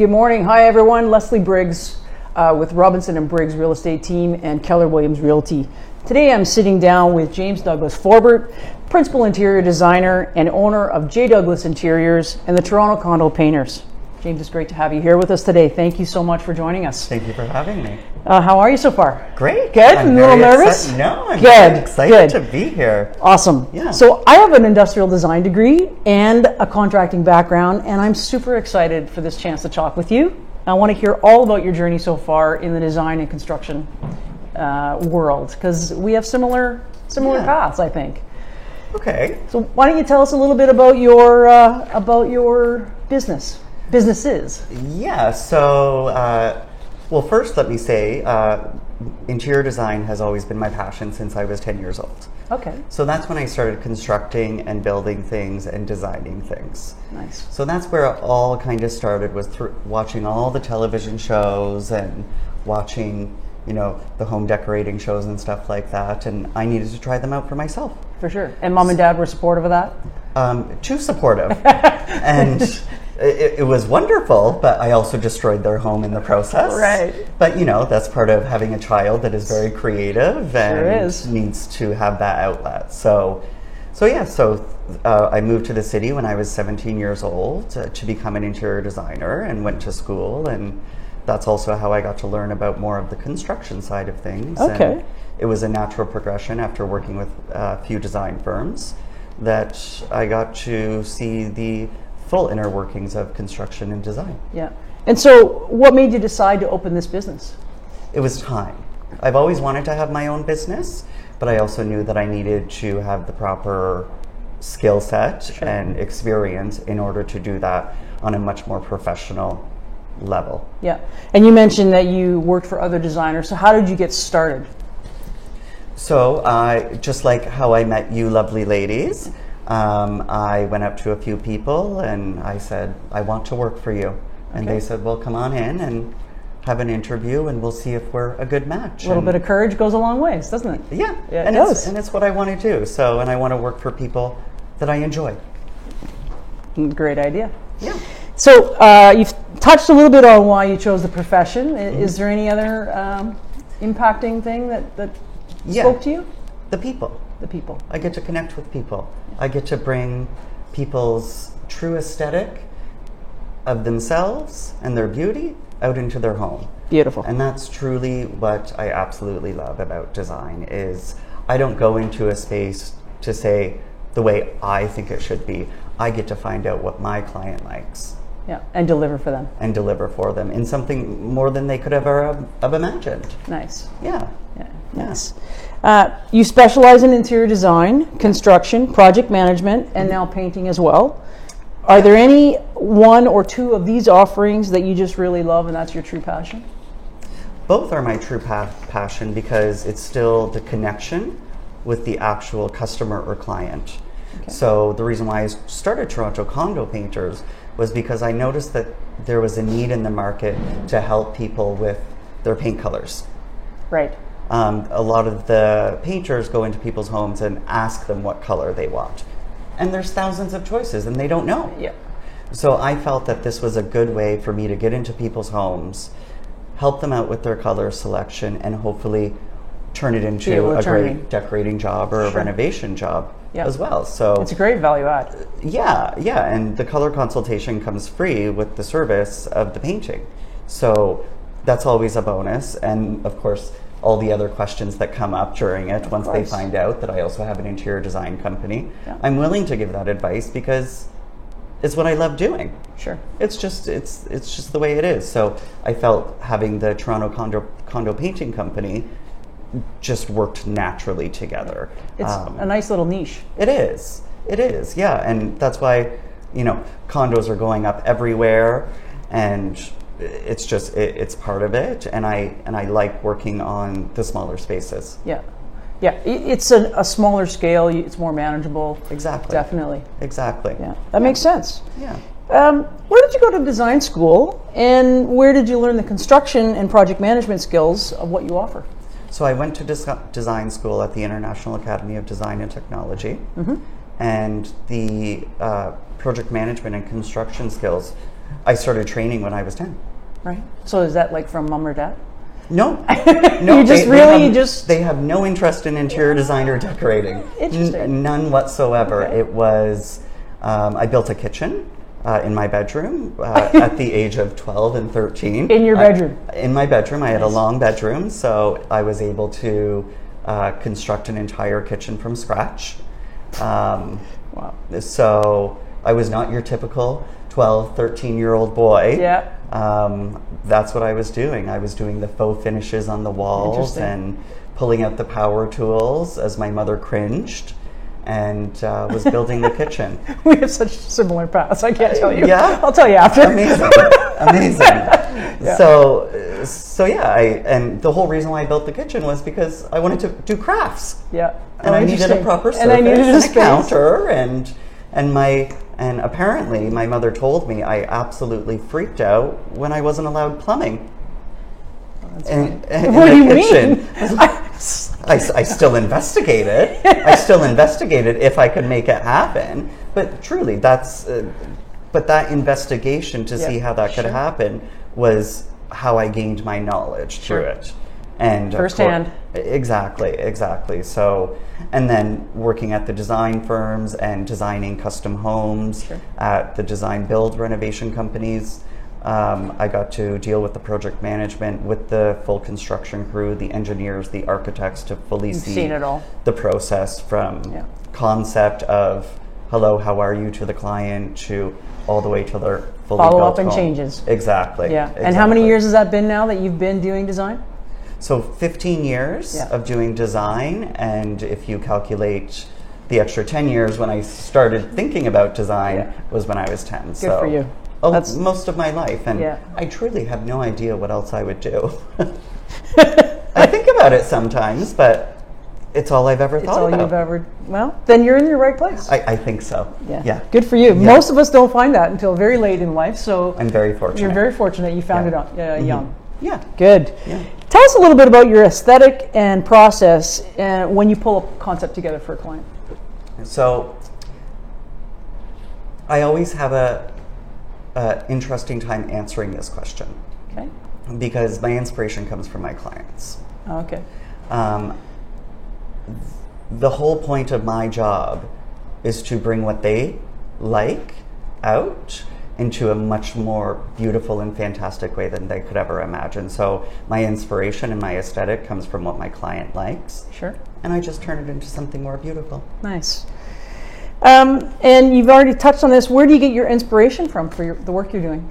Good morning. Hi, everyone. Leslie Briggs with Robinson and Briggs Real Estate Team and Keller Williams Realty. Today I'm sitting down with James Douglas Forbert, Principal Interior Designer and owner of J. Douglas Interiors and the Toronto Condo Painters. James, it's great to have you here with us today. Thank you so much for joining us. Thank you for having me. How are you so far? Great. Good? I'm a little nervous? No, I'm good. Excited to be here. Awesome. Yeah. So I have an industrial design degree and a contracting background, and I'm super excited for this chance to talk with you. I want to hear all about your journey so far in the design and construction world, because we have similar paths, I think. Okay. So why don't you tell us a little bit about your businesses? Yeah. So, well, first let me say, interior design has always been my passion since I was 10 years old. Okay. So that's when I started constructing and building things and designing things. Nice. So that's where it all kind of started, was through watching all the television shows and watching, the home decorating shows and stuff like that. And I needed to try them out for myself. For sure. And mom and dad were supportive of that? Too supportive. And it was wonderful, but I also destroyed their home in the process. Right. But that's part of having a child that is very creative and needs to have that outlet. So I moved to the city when I was 17 years old to become an interior designer, and went to school, and that's also how I got to learn about more of the construction side of things. Okay. And it was a natural progression after working with a few design firms that I got to see the full inner workings of construction and design. Yeah. And so what made you decide to open this business? It was time. I've always wanted to have my own business, but I also knew that I needed to have the proper skill set and experience in order to do that on a much more professional level. Yeah. And you mentioned that you worked for other designers. So how did you get started? So just like how I met you lovely ladies, I went up to a few people and I said, I want to work for you. And they said, well, come on in and have an interview and we'll see if we're a good match. A little bit of courage goes a long ways, doesn't it? Yeah, it does. And it's what I want to do. And I want to work for people that I enjoy. Great idea. Yeah. So you've touched a little bit on why you chose the profession. Is there any other impacting thing that spoke to you? The people. The people. I get to connect with people. I get to bring people's true aesthetic of themselves and their beauty out into their home. Beautiful. And that's truly what I absolutely love about design. Is I don't go into a space to say the way I think it should be. I get to find out what my client likes. Yeah, and deliver for them. And deliver for them in something more than they could ever have imagined. Nice. Yeah. Nice. You specialize in interior design, construction, project management, and now painting as well. Are there any one or two of these offerings that you just really love and that's your true passion? Both are my true passion, because it's still the connection with the actual customer or client. Okay. So the reason why I started Toronto Condo Painters was because I noticed that there was a need in the market to help people with their paint colors. Right. A lot of the painters go into people's homes and ask them what color they want. And there's thousands of choices and they don't know. Yeah. So I felt that this was a good way for me to get into people's homes, help them out with their color selection, and hopefully turn it into a great decorating job or a renovation job as well. So it's a great value add. Yeah, and the color consultation comes free with the service of the painting. So that's always a bonus. And of course, all the other questions that come up during it once they find out that I also have an interior design company. Yeah. I'm willing to give that advice because it's what I love doing. Sure. It's just the way it is. So I felt having the Toronto Condo Painting Company just worked naturally together. It's a nice little niche. It is, yeah. And that's why, condos are going up everywhere, and it's just, it's part of it. And I like working on the smaller spaces. Yeah. Yeah, it's a smaller scale. It's more manageable. Exactly. Definitely. Exactly. Yeah, that makes sense. Yeah. Where did you go to design school, and where did you learn the construction and project management skills of what you offer? So I went to design school at the International Academy of Design and Technology, and the project management and construction skills I started training when I was 10. Right. So is that like from mom or dad? No, You just they have no interest in interior design or decorating. Interesting. None whatsoever. Okay. It was, I built a kitchen in my bedroom at the age of 12 and 13. In your bedroom? In my bedroom. I had a long bedroom, so I was able to construct an entire kitchen from scratch. Wow. So I was not your typical 12, 13-year-old boy. Yeah. That's what I was doing. I was doing the faux finishes on the walls and pulling out the power tools as my mother cringed, and was building the kitchen. We have such similar paths. I can't tell you. Yeah? I'll tell you after. Amazing. Yeah. So yeah, and the whole reason why I built the kitchen was because I wanted to do crafts. Yeah. And I needed a proper surface, and I needed a counter, and apparently my mother told me I absolutely freaked out when I wasn't allowed plumbing. What do you mean? I still investigated. I still investigated if I could make it happen. But truly, but that investigation to see how that could happen was how I gained my knowledge through it. And firsthand. Exactly. So, and then working at the design firms and designing custom homes at the design build renovation companies. I got to deal with the project management, with the full construction crew, the engineers, the architects, to fully see it all. The process from concept of hello, how are you to the client, to all the way to their fully follow built up and home. changes. Exactly. Yeah. And how many years has that been now that you've been doing design? So 15 years of doing design, and if you calculate the extra 10 years when I started thinking about design was when I was 10. Good for you. That's most of my life, and I truly have no idea what else I would do. I think about it sometimes, but it's all I've ever thought about. It's all you've ever, well, then you're in your right place. I think so. Yeah. Good for you. Most of us don't find that until very late in life, so I'm very fortunate. You're very fortunate you found it young. Yeah. Good. Yeah. Tell us a little bit about your aesthetic and process when you pull a concept together for a client. So I always have a interesting time answering this question. Okay. Because my inspiration comes from my clients. Okay. The whole point of my job is to bring what they like out into a much more beautiful and fantastic way than they could ever imagine. So my inspiration and my aesthetic comes from what my client likes. Sure. And I just turn it into something more beautiful. Nice. And you've already touched on this. Where do you get your inspiration from for the work you're doing?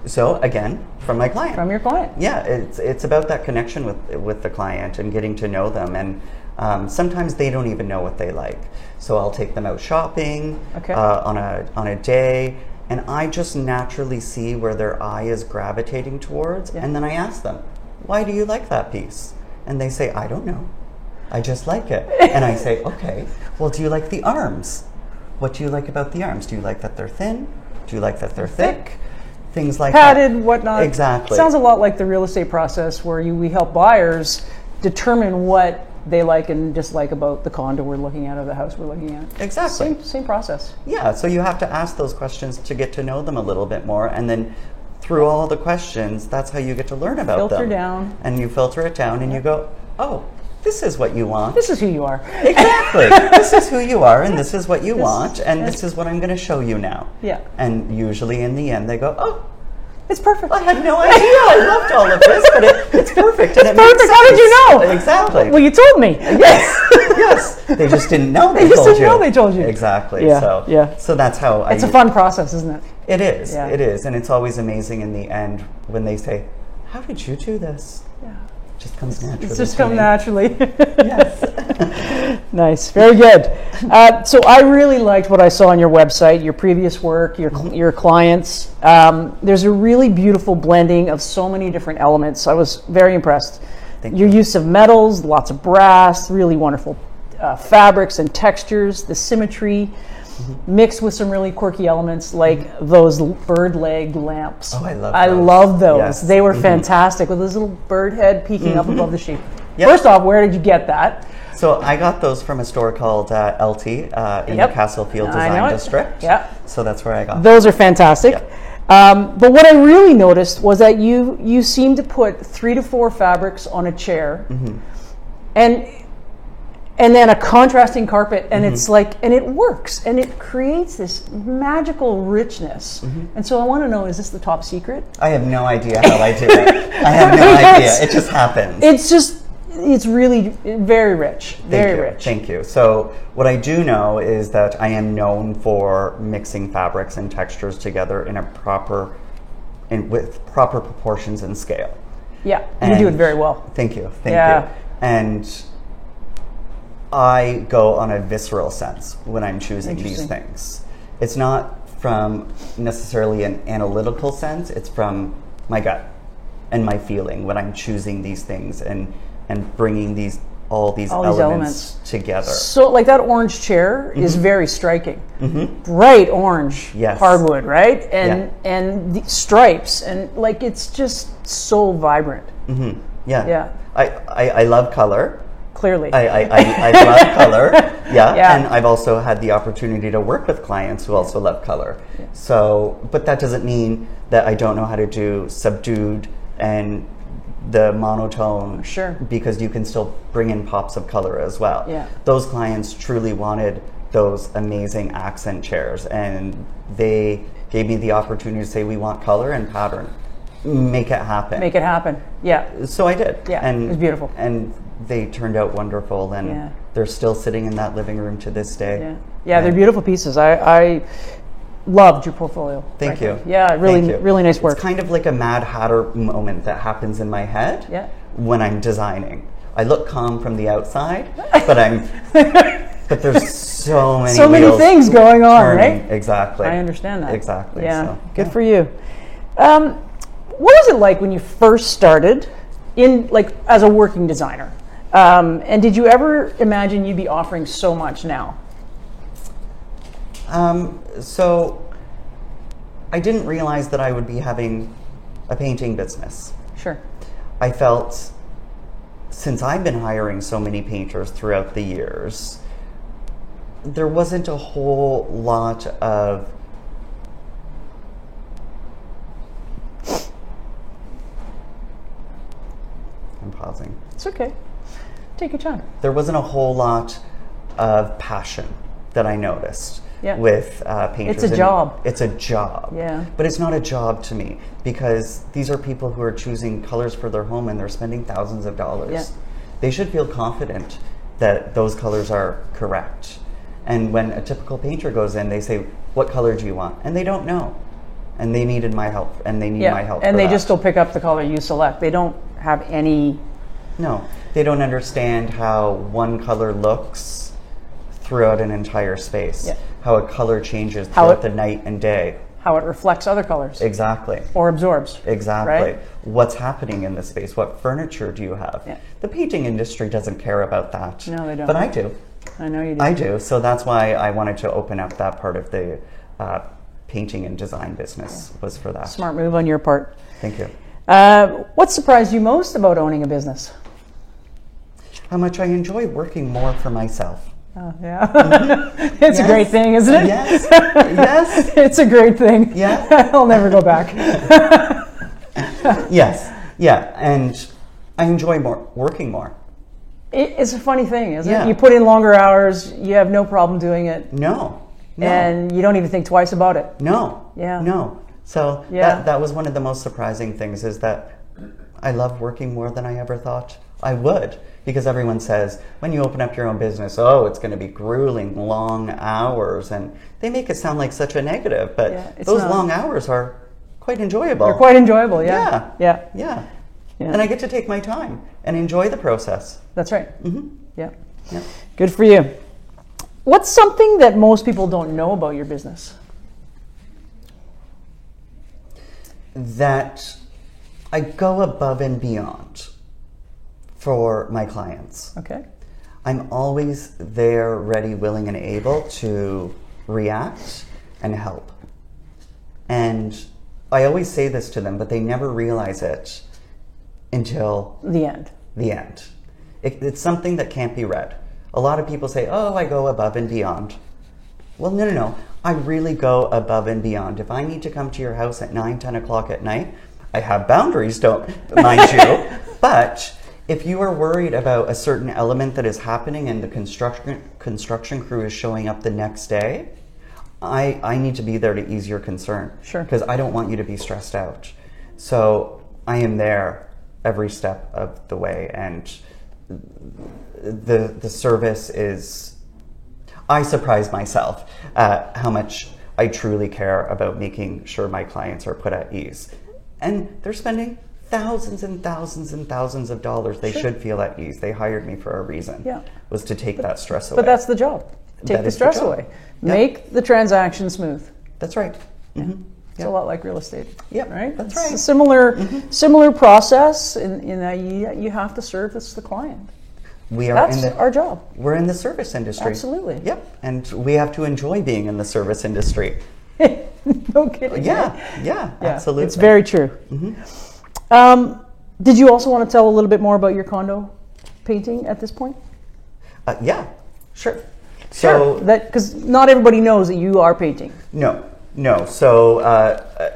So again, from my client. From your client. Yeah, it's about that connection with the client and getting to know them. And sometimes they don't even know what they like. So I'll take them out shopping on a day, and I just naturally see where their eye is gravitating towards. And then I ask them, why do you like that piece? And they say, I don't know. I just like it. And I say, okay, well, do you like the arms? What do you like about the arms? Do you like that they're thin? Do you like that they're thick? Things like padded, that. whatnot. Exactly. Sounds a lot like the real estate process where we help buyers determine what they like and dislike about the condo we're looking at or the house we're looking at. Exactly. Same process. Yeah, so you have to ask those questions to get to know them a little bit more, and then through all the questions, that's how you get to learn about them. Filter down. And you filter it down and you go, oh, this is what you want. This is who you are. Exactly. This is who you are, and this is what you want, and this is what I'm going to show you now. Yeah. And usually in the end they go, oh, it's perfect. I had no idea. I loved all of this, but it's perfect. And it's perfect. How did you know? Exactly. Well, you told me. Yes. Yes. They just didn't know they just didn't know they told you. Exactly. Yeah. So that's how it's a fun process, isn't it? It is. Yeah. It is. And it's always amazing in the end when they say, how did you do this? Yeah. It just comes naturally. It's just come naturally. Yes. Nice. Very good. So I really liked what I saw on your website, your previous work, your clients. There's a really beautiful blending of so many different elements. I was very impressed. Your use of metals, lots of brass, really wonderful fabrics and textures, the symmetry, mixed with some really quirky elements like those bird leg lamps. Oh, I love those. I love those. Yes. They were fantastic with this little bird head peeking up above the sheet. Yep. First off, where did you get that? So I got those from a store called LT in the Castlefield Design District. Yeah. So that's where I got them. Those are fantastic. Yep. But what I really noticed was that you seem to put 3 to 4 fabrics on a chair, and then a contrasting carpet, and it's like, and it works, and it creates this magical richness. And so I want to know, is this the top secret? I have no idea how I do it. I have no idea. It just happens. It's really very rich, very rich. Thank you. So what I do know is that I am known for mixing fabrics and textures together in a with proper proportions and scale. Yeah, you do it very well. Thank you. Thank you. And I go on a visceral sense when I'm choosing these things. It's not from necessarily an analytical sense, it's from my gut and my feeling when I'm choosing these things and bringing all these elements together. So like that orange chair is very striking. Bright orange hardwood, right? And the stripes, and like it's just so vibrant. Yeah. I love color. Clearly. I love color. Yeah. And I've also had the opportunity to work with clients who also love color. So, but that doesn't mean that I don't know how to do subdued and the monotone, because you can still bring in pops of color as well. Those clients truly wanted those amazing accent chairs, and they gave me the opportunity to say, we want color and pattern. Make it happen. Make it happen. Yeah. So I did. Yeah. And it was beautiful. And they turned out wonderful, and they're still sitting in that living room to this day. Yeah, they're beautiful pieces. I loved your portfolio. Thank you. Yeah, really nice work. It's kind of like a Mad Hatter moment that happens in my head when I'm designing. I look calm from the outside, but there's so many things going on, turning. right? Exactly. I understand that. Exactly. Yeah. So, good for you. What was it like when you first started as a working designer? And did you ever imagine you'd be offering so much now? So I didn't realize that I would be having a painting business. Sure. I felt, since I've been hiring so many painters throughout the years, there wasn't a whole lot of I'm pausing. It's okay. Take your time. There wasn't a whole lot of passion that I noticed with painters. It's a job. It's a job. Yeah. But it's not a job to me, because these are people who are choosing colors for their home and they're spending thousands of dollars. Yeah. They should feel confident that those colors are correct. And when a typical painter goes in, they say, what color do you want? And they don't know. And they needed my help, and they need my help. And they just go pick up the color you select. They don't have any... No, they don't understand how one color looks throughout an entire space, how a color changes throughout the night and day. How it reflects other colors. Exactly. Or absorbs. Exactly. Right? What's happening in the space? What furniture do you have? Yeah. The painting industry doesn't care about that. No, they don't. But I do. I know you do. I do. So that's why I wanted to open up that part of the painting and design business, was for that. Smart move on your part. Thank you. What surprised you most about owning a business? How much I enjoy working more for myself. Oh, yeah. It's a great thing, isn't it? Yes. Yes. It's a great thing. Yeah. I'll never go back. Yes. Yeah. And I enjoy working more. It's a funny thing, isn't it? You put in longer hours, you have no problem doing it. No. And you don't even think twice about it. No. Yeah. No. So that was one of the most surprising things, is that I love working more than I ever thought I would. Because everyone says, when you open up your own business, it's going to be grueling, long hours. And they make it sound like such a negative, but those long hours are quite enjoyable. They're quite enjoyable, yeah. And I get to take my time and enjoy the process. That's right. Yeah. Good for you. What's something that most people don't know about your business? That I go above and beyond for my clients. Okay. I'm always there, ready, willing, and able to react and help. And I always say this to them, but they never realize it until the end. The end. It's something that can't be read. A lot of people say, I go above and beyond. Well, no. I really go above and beyond. If I need to come to your house at 9, 10 o'clock at night, I have boundaries, don't mind you. But if you are worried about a certain element that is happening and the construction crew is showing up the next day, I need to be there to ease your concern. Sure. Because I don't want you to be stressed out. So I am there every step of the way, and the service is, I surprise myself at how much I truly care about making sure my clients are put at ease. And they're spending thousands and thousands and thousands of dollars. They should feel at ease. They hired me for a reason. Yeah. Was to take that stress away. But that's the job. Take the stress away. Yeah. Make the transaction smooth. That's right. Mm-hmm. It's a lot like real estate. Yeah, right. That's it's right. A similar process in that you have to service the client. That's our job. We're in the service industry. Absolutely. Yep. And we have to enjoy being in the service industry. No kidding. Yeah, absolutely. It's very true. Mm-hmm. Did you also want to tell a little bit more about your condo painting at this point? Yeah, sure. So because not everybody knows that you are painting. No. So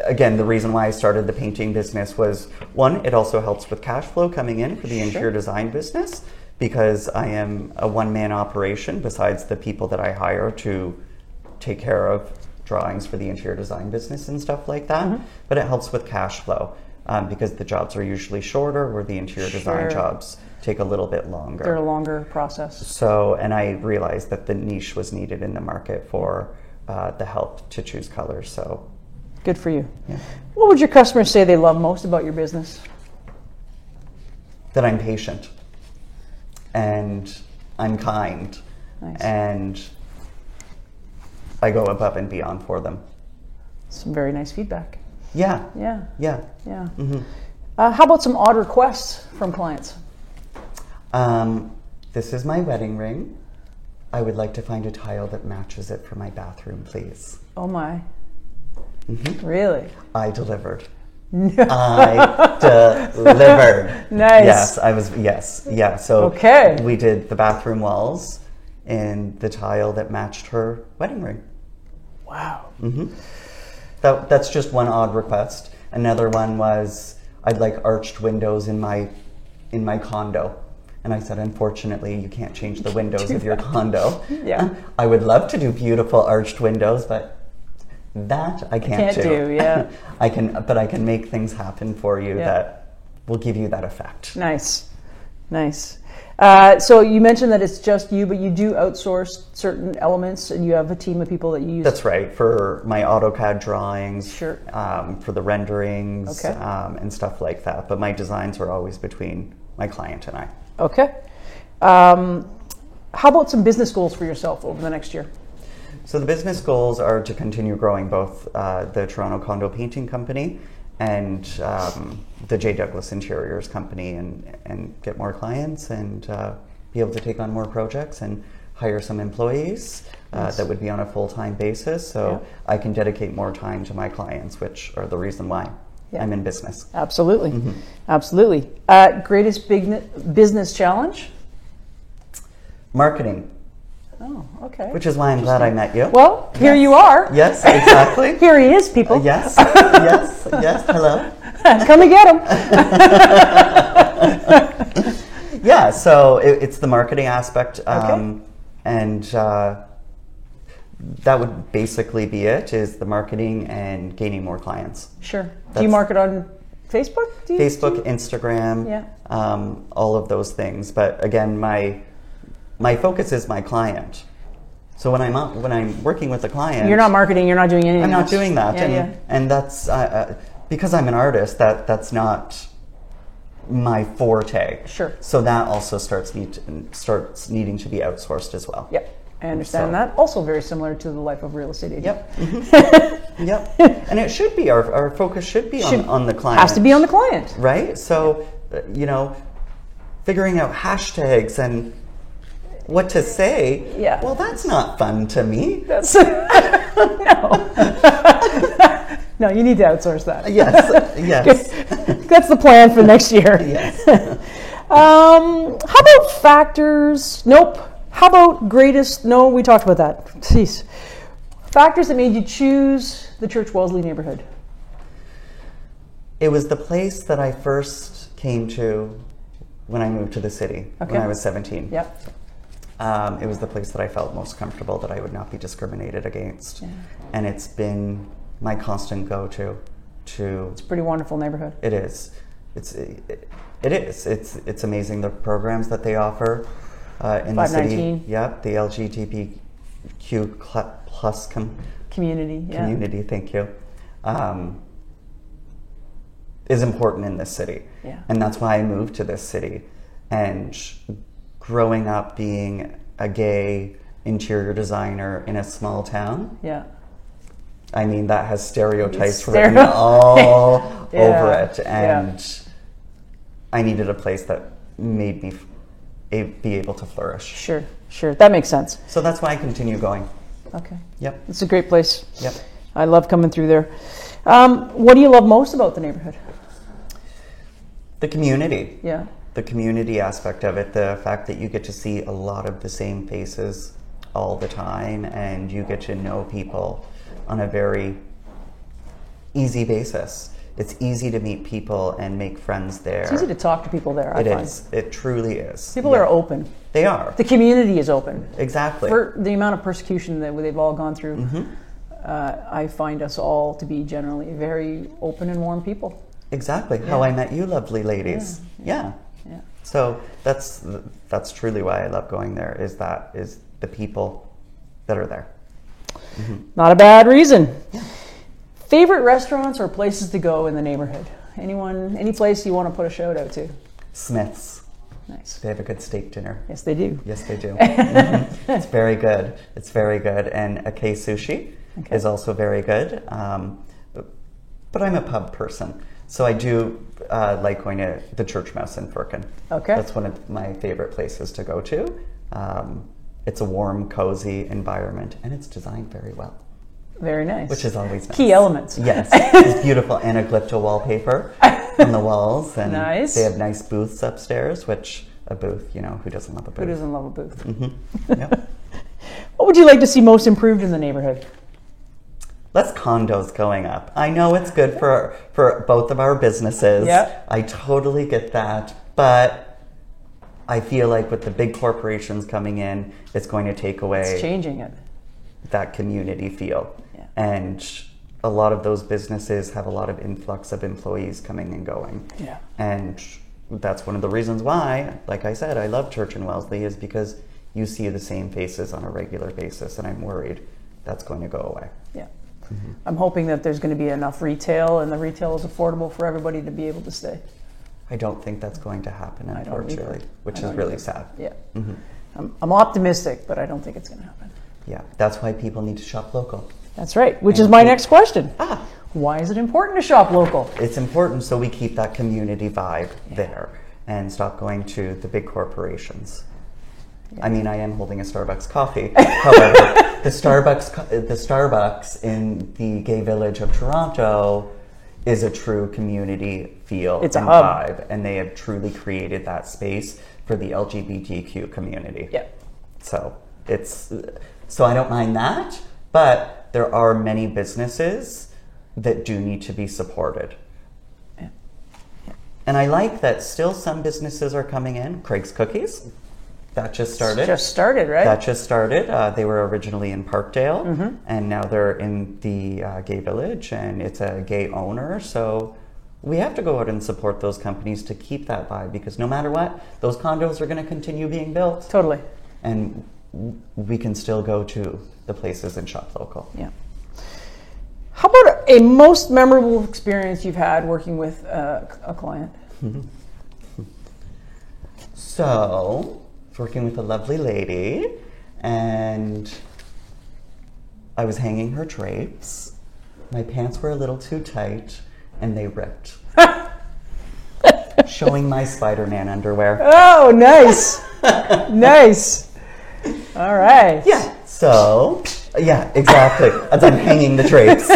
again, the reason why I started the painting business was, one, it also helps with cash flow coming in for the interior design business, because I am a one-man operation besides the people that I hire to take care of drawings for the interior design business and stuff like that. Mm-hmm. But it helps with cash flow because the jobs are usually shorter, where the interior design jobs take a little bit longer. They're a longer process. So, and I realized that the niche was needed in the market for the help to choose colors. So good for you. Yeah. What would your customers say they love most about your business? That I'm patient and I'm kind. Nice. And I go above and beyond for them. Some very nice feedback. Yeah. Mm-hmm. How about some odd requests from clients? This is my wedding ring. I would like to find a tile that matches it for my bathroom, please. Oh my. Mm-hmm. Really? I delivered. No. I delivered. Nice. Yes. Yeah. So we did the bathroom walls in the tile that matched her wedding ring. Wow. Mm-hmm. That's just one odd request. Another one was, I'd like arched windows in my condo. And I said, unfortunately, you can't change the windows of your condo. Yeah. I would love to do beautiful arched windows, but that I can't do. Yeah. I can make things happen for you that will give you that effect. Nice. So you mentioned that it's just you, but you do outsource certain elements, and you have a team of people that you use. That's right, for my AutoCAD drawings, sure. For the renderings, and stuff like that. But my designs are always between my client and I. Okay. How about some business goals for yourself over the next year? So the business goals are to continue growing both the Toronto Condo Painting Company and the J. Douglas Interiors Company, and get more clients and be able to take on more projects and hire some employees that would be on a full-time basis, so I can dedicate more time to my clients, which are the reason why I'm in business. Absolutely. Mm-hmm. Absolutely. Greatest business challenge? Marketing. Oh, okay. Which is why I'm glad I met you. Well, here you are. Yes, exactly. Here he is, people. Yes. Hello. Come and get him. Yeah, so it's the marketing aspect. And that would basically be it, is the marketing and gaining more clients. Sure. Do you market on Facebook? Facebook, Instagram, all of those things. But again, my focus is my client. So when I'm working with a client, you're not marketing. You're not doing anything. I'm not doing that, Yeah, and that's because I'm an artist. That's not my forte. Sure. So that also starts needing to be outsourced as well. Yep. I understand that. Also very similar to the life of real estate agent. Yep. Mm-hmm. Yep. And it should be, our focus should be on the client. Has to be on the client. Right? So, figuring out hashtags and what to say, well, that's not fun to me. That's No, you need to outsource that. Yes. That's the plan for next year. Yes. How about factors? Nope. How about greatest? No, we talked about that. Jeez. Factors that made you choose the Church Wellesley neighborhood? It was the place that I first came to when I moved to the city, when I was 17. Yep. It was the place that I felt most comfortable, that I would not be discriminated against. Yeah. And it's been my constant go-to. It's a pretty wonderful neighborhood. It is. It's amazing, the programs that they offer in the city. Yep, the LGBTQ plus community. Yeah. Community, thank you. Is important in this city. Yeah. And that's why I moved to this city. And growing up being a gay interior designer in a small town. Yeah. I mean, that has stereotypes written all over it. And I needed a place that made me be able to flourish. Sure. That makes sense. So that's why I continue going. Okay. Yep. It's a great place. Yep. I love coming through there. What do you love most about the neighborhood? The community. Yeah. The community aspect of it, the fact that you get to see a lot of the same faces all the time, and you get to know people on a very easy basis. It's easy to meet people and make friends there. It's easy to talk to people there, I find. It is. It truly is. People are open. They are. The community is open. Exactly. For the amount of persecution that they've all gone through, I find us all to be generally very open and warm people. Exactly. Yeah. How I met you lovely ladies. Yeah. So that's truly why I love going there, is the people that are there. Not a bad reason. Yeah. Favorite restaurants or places to go in the neighborhood? Any place you want to put a shout out to? Smith's. Nice. They have a good steak dinner. Yes, they do. Yes, they do. It's very good. It's very good. And Akai Sushi is also very good. But I'm a pub person, so I do like going to the Church Mouse in Firkin. Okay. That's one of my favorite places to go to. It's a warm, cozy environment, and it's designed very well. Very nice. Which is always nice. Key elements. Yes. It's beautiful anaglypto wallpaper on the walls. And nice. They have nice booths upstairs, which a booth, who doesn't love a booth? Who doesn't love a booth? Mm-hmm. Yep. What would you like to see most improved in the neighborhood? Less condos going up. I know it's good for both of our businesses. Yep. I totally get that. But I feel like with the big corporations coming in, it's going to take away... It's changing it. That community feel. Yeah. And a lot of those businesses have a lot of influx of employees coming and going. Yeah. And that's one of the reasons why, like I said, I love Church and Wellesley, is because you see the same faces on a regular basis, and I'm worried that's going to go away. Yeah. Mm-hmm. I'm hoping that there's going to be enough retail, and the retail is affordable for everybody to be able to stay. I don't think that's going to happen, unfortunately, which is really sad. Yeah. Mm-hmm. I'm optimistic, but I don't think it's going to happen. Yeah, that's why people need to shop local. That's right, which is my next question. Why is it important to shop local? It's important so we keep that community vibe there and stop going to the big corporations. Yeah. I mean, I am holding a Starbucks coffee. However, the Starbucks in the gay village of Toronto is a true community feel and vibe, and they have truly created that space for the LGBTQ community. Yeah. So I don't mind that, but there are many businesses that do need to be supported. Yeah. Yeah. And I like that still some businesses are coming in. Craig's Cookies, that just started. It's just started, right? That just started. They were originally in Parkdale, and now they're in the gay village, and it's a gay owner. So we have to go out and support those companies to keep that vibe, because no matter what, those condos are going to continue being built. Totally. And we can still go to the places and shop local. Yeah. How about a most memorable experience you've had working with a client? So, working with a lovely lady, and I was hanging her drapes. My pants were a little too tight, and they ripped. Showing my Spider-Man underwear. Oh, nice. Nice. All right. Yeah. So, yeah, exactly. As I'm hanging the drapes,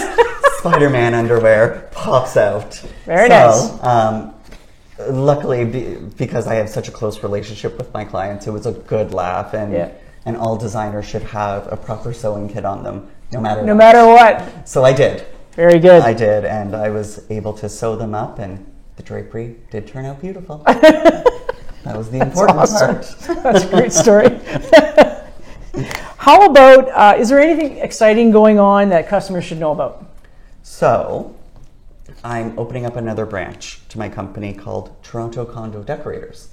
Spider-Man underwear pops out. Very nice. Luckily, because I have such a close relationship with my clients, it was a good laugh, and all designers should have a proper sewing kit on them no matter No matter what. So I did. Very good. I did, and I was able to sew them up, and the drapery did turn out beautiful. That was the important part. That's a great story. How about, is there anything exciting going on that customers should know about? So, I'm opening up another branch to my company called Toronto Condo Decorators.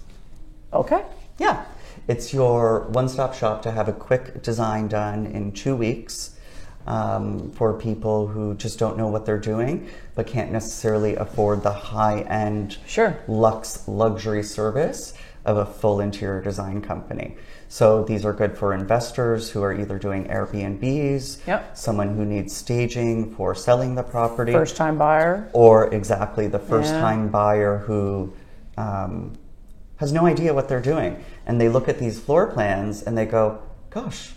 Okay. Yeah. It's your one-stop shop to have a quick design done in 2 weeks for people who just don't know what they're doing but can't necessarily afford the high-end luxe luxury service of a full interior design company. So these are good for investors who are either doing Airbnbs, someone who needs staging for selling the property. First-time buyer. Or exactly, the first-time buyer who has no idea what they're doing. And they look at these floor plans and they go, gosh,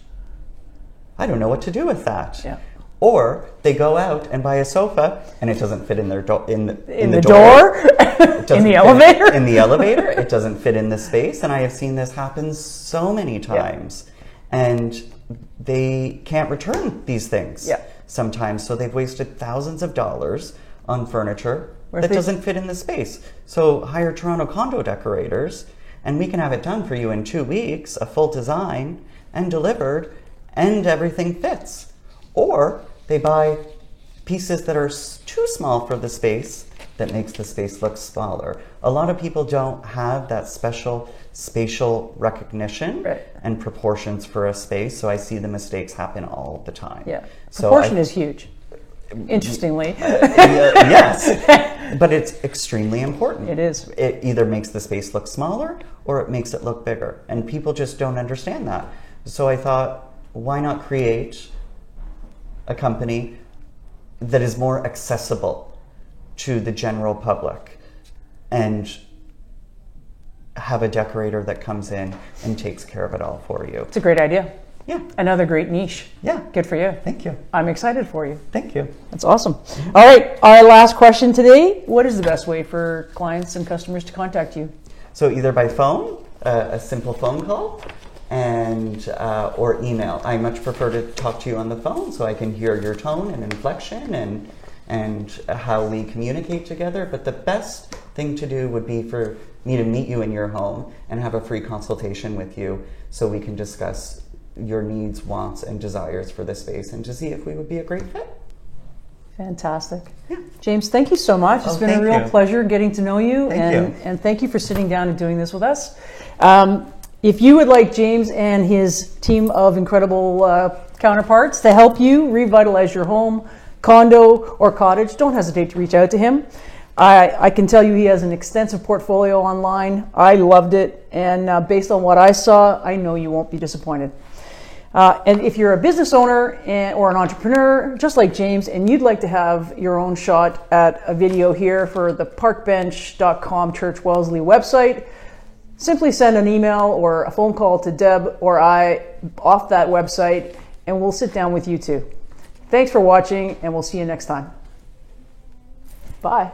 I don't know what to do with that. Yeah. Or they go out and buy a sofa and it doesn't fit in their in the door, in the elevator. In the elevator, it doesn't fit in the space. And I have seen this happen so many times. And they can't return these things sometimes. So they've wasted thousands of dollars on furniture that doesn't fit in the space. So hire Toronto Condo Decorators and we can have it done for you in 2 weeks, a full design and delivered, and everything fits. Or they buy pieces that are too small for the space that makes the space look smaller. A lot of people don't have that special spatial recognition and proportions for a space, so I see the mistakes happen all the time. Yeah, proportion is huge, interestingly. Yes, but it's extremely important. It is. It either makes the space look smaller or it makes it look bigger, and people just don't understand that. So I thought, why not create a company that is more accessible to the general public and have a decorator that comes in and takes care of it all for you. It's a great idea. Yeah. Another great niche. Yeah. Good for you. Thank you. I'm excited for you. Thank you. That's awesome. All right, our last question today. What is the best way for clients and customers to contact you? So either by phone, a simple phone call, and or email. I much prefer to talk to you on the phone so I can hear your tone and inflection and how we communicate together. But the best thing to do would be for me to meet you in your home and have a free consultation with you so we can discuss your needs, wants, and desires for the space and to see if we would be a great fit. Fantastic. Yeah. James, thank you so much. It's been a real pleasure getting to know you. And thank you for sitting down and doing this with us. If you would like James and his team of incredible counterparts to help you revitalize your home, condo, or cottage, don't hesitate to reach out to him. I can tell you he has an extensive portfolio online. I loved it, and based on what I saw, I know you won't be disappointed. And if you're a business owner or an entrepreneur, just like James, and you'd like to have your own shot at a video here for the parkbench.com Church Wellesley website, simply send an email or a phone call to Deb or I off that website, and we'll sit down with you too. Thanks for watching, and we'll see you next time. Bye.